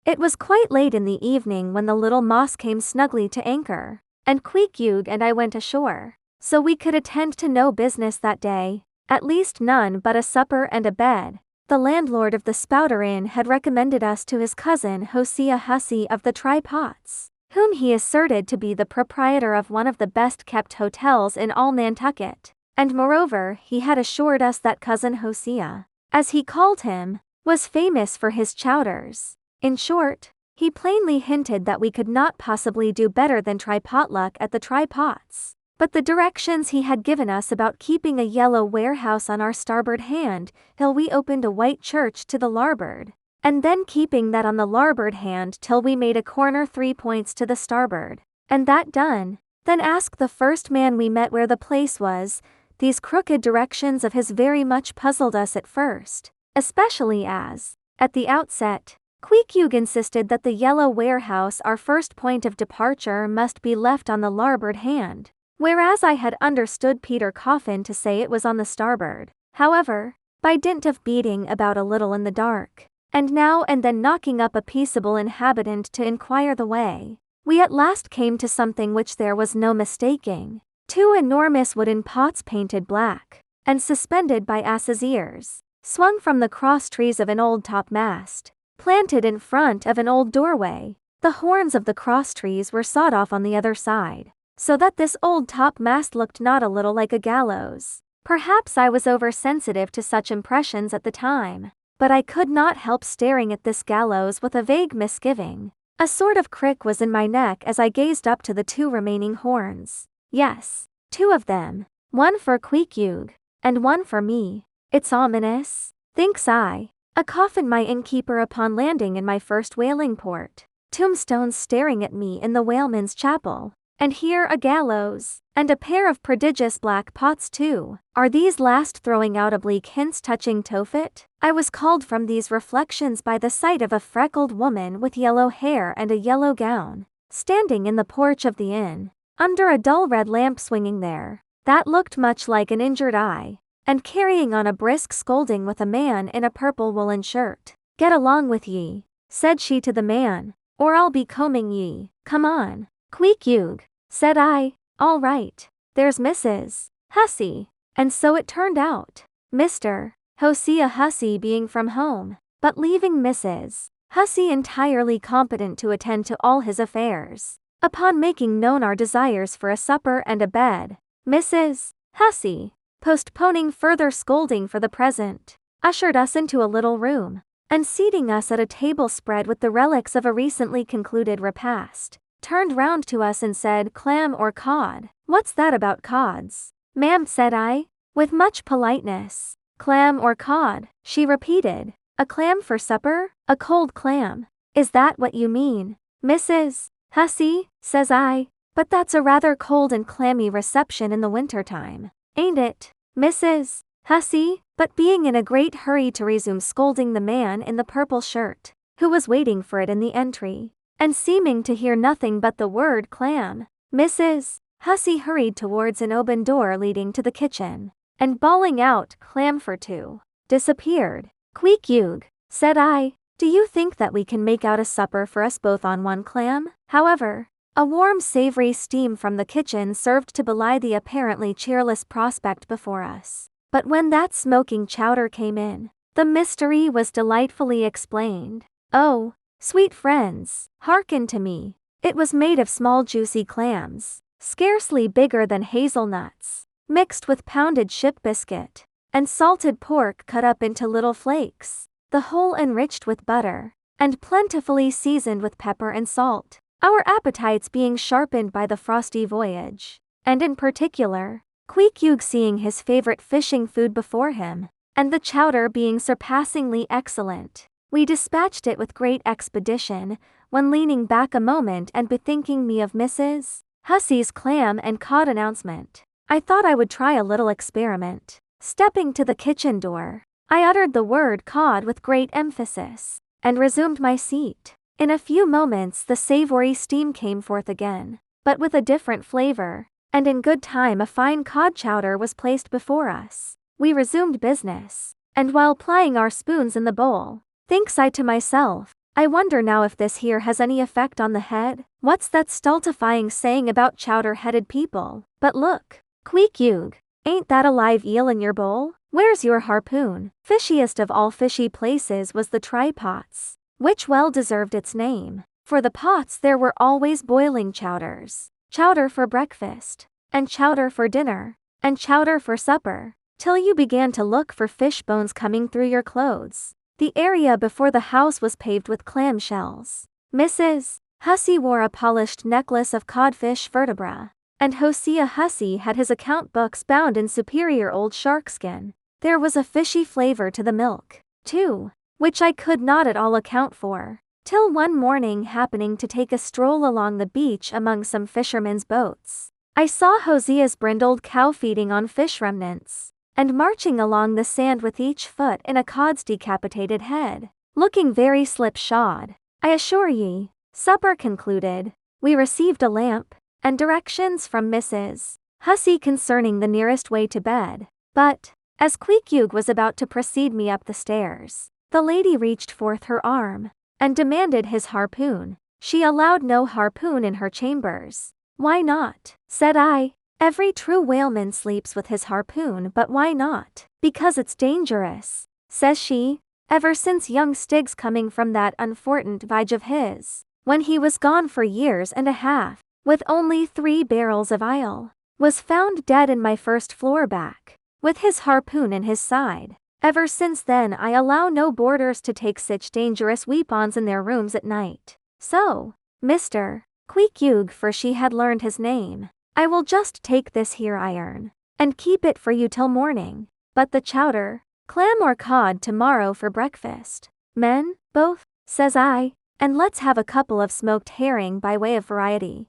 It was quite late in the evening when the little moss came snugly to anchor, and Queequeg and I went ashore. So we could attend to no business that day, at least none but a supper and a bed. The landlord of the Spouter Inn had recommended us to his cousin Hosea Hussey of the Tri-Pots, whom he asserted to be the proprietor of one of the best-kept hotels in all Nantucket, and moreover he had assured us that cousin Hosea, as he called him, was famous for his chowders. In short, he plainly hinted that we could not possibly do better than try potluck at the Tri-Pots. But the directions he had given us about keeping a yellow warehouse on our starboard hand till we opened a white church to the larboard, and then keeping that on the larboard hand till we made a corner 3 points to the starboard, and that done, then ask the first man we met where the place was. These crooked directions of his very much puzzled us at first, especially as, at the outset, Queequeg insisted that the yellow warehouse, our first point of departure, must be left on the larboard hand, whereas I had understood Peter Coffin to say it was on the starboard. However, by dint of beating about a little in the dark, and now and then knocking up a peaceable inhabitant to inquire the way, we at last came to something which there was no mistaking: 2 enormous wooden pots painted black, and suspended by asses' ears, swung from the cross trees of an old topmast, planted in front of an old doorway. The horns of the cross trees were sawed off on the other side, so that this old topmast looked not a little like a gallows. Perhaps I was oversensitive to such impressions at the time, but I could not help staring at this gallows with a vague misgiving. A sort of crick was in my neck as I gazed up to the 2 remaining horns. Yes, 2 of them, one for Queequeg, and one for me. It's ominous, thinks I. A coffin my innkeeper upon landing in my first whaling port, tombstones staring at me in the whaleman's chapel, and here a gallows, and a pair of prodigious black pots too. Are these last throwing out oblique hints touching Tophet? I was called from these reflections by the sight of a freckled woman with yellow hair and a yellow gown, standing in the porch of the inn, under a dull red lamp swinging there, that looked much like an injured eye, and carrying on a brisk scolding with a man in a purple woolen shirt. "Get along with ye," said she to the man, "or I'll be combing ye. Come on, Queequeg," said I. "All right, there's Mrs. Hussey." And so it turned out, Mr. Hosea Hussey being from home, but leaving Mrs. Hussey entirely competent to attend to all his affairs. Upon making known our desires for a supper and a bed, Mrs. Hussey, postponing further scolding for the present, ushered us into a little room, and seating us at a table spread with the relics of a recently concluded repast, turned round to us and said, "Clam or cod?" "What's that about cods, ma'am?" said I, with much politeness. "Clam or cod," she repeated. "A clam for supper? A cold clam? Is that what you mean, Mrs. Hussey?" says I. "But that's a rather cold and clammy reception in the winter-time, ain't it, Mrs. Hussey?" But being in a great hurry to resume scolding the man in the purple shirt, who was waiting for it in the entry, and seeming to hear nothing but the word clam, Mrs. Hussey hurried towards an open door leading to the kitchen, and bawling out, "Clam for 2, disappeared. "Queequeg," said I, "do you think that we can make out a supper for us both on 1 clam?" However, a warm savory steam from the kitchen served to belie the apparently cheerless prospect before us. But when that smoking chowder came in, the mystery was delightfully explained. Oh, sweet friends, hearken to me. It was made of small juicy clams, scarcely bigger than hazelnuts, mixed with pounded ship biscuit, and salted pork cut up into little flakes, the whole enriched with butter, and plentifully seasoned with pepper and salt, our appetites being sharpened by the frosty voyage, and in particular, Queequeg seeing his favorite fishing food before him, and the chowder being surpassingly excellent. We dispatched it with great expedition, when leaning back a moment and bethinking me of Mrs. Hussey's clam and cod announcement, I thought I would try a little experiment. Stepping to the kitchen door, I uttered the word cod with great emphasis, and resumed my seat. In a few moments the savory steam came forth again, but with a different flavor, and in good time a fine cod chowder was placed before us. We resumed business, and while plying our spoons in the bowl, thinks I to myself, I wonder now if this here has any effect on the head. What's that stultifying saying about chowder-headed people? But look. Queek Yug. Ain't that a live eel in your bowl? Where's your harpoon? Fishiest of all fishy places was the try-pots, which well deserved its name. For the pots there were always boiling chowders. Chowder for breakfast, and chowder for dinner, and chowder for supper, till you began to look for fish bones coming through your clothes. The area before the house was paved with clam shells. Mrs. Hussey wore a polished necklace of codfish vertebra, and Hosea Hussey had his account books bound in superior old sharkskin. There was a fishy flavor to the milk, too, which I could not at all account for, till one morning happening to take a stroll along the beach among some fishermen's boats, I saw Hosea's brindled cow feeding on fish remnants, and marching along the sand with each foot in a cod's decapitated head, looking very slipshod. I assure ye, supper concluded, we received a lamp, and directions from Mrs. Hussey concerning the nearest way to bed, but, as Queek Yug was about to precede me up the stairs, the lady reached forth her arm, and demanded his harpoon. She allowed no harpoon in her chambers. Why not? Said I. Every true whaleman sleeps with his harpoon, but why not? Because it's dangerous, says she. Ever since young Stig's coming from that unfortunate voyage of his, when he was gone for years and a half, with only 3 barrels of ile, was found dead in my first floor back, with his harpoon in his side. Ever since then I allow no boarders to take such dangerous weapons in their rooms at night. So, Mr. Queek Yug, for she had learned his name, I will just take this here iron, and keep it for you till morning. But the chowder, clam or cod tomorrow for breakfast. Men, both, says I, and let's have a couple of smoked herring by way of variety.